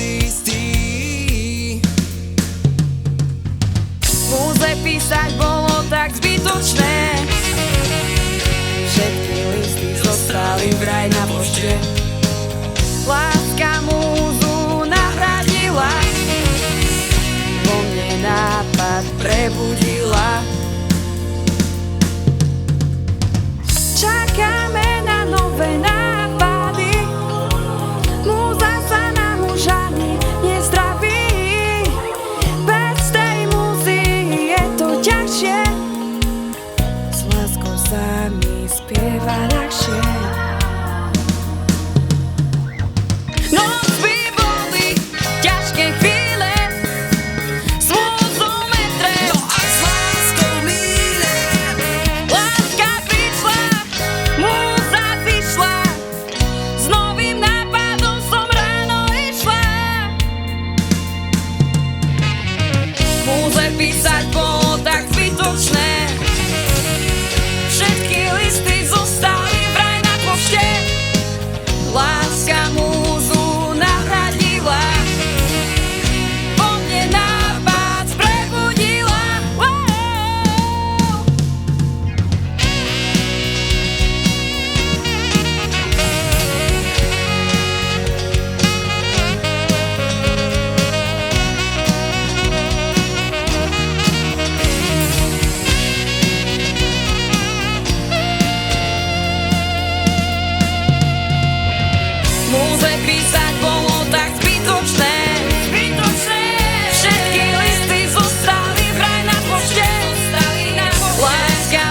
si istý. Múze písať bolo tak zbytočné, všetky listy zostali vraj na pošte. Láska múzu nahradila, vo mne nápad prebudila. Čakáme na nové nápady, múza sa nám už ani nezdraví. Bez tej múzy je to ťažšie, s láskou sa mi spieva ľahšie. Noc by boli ťažké chvíle, s múzou metre A s láskou míle. láska prišla, múza vyšla, s novým nápadom som ráno išla. Múze písať bolo tak zbytočné, všetky listy zostali vraj na pošte. Láska múzu nahradila, vo mne nápad prebudila. Múze písať bolo tak zbytočné, všetky listy zostali vraj na pošte. Láska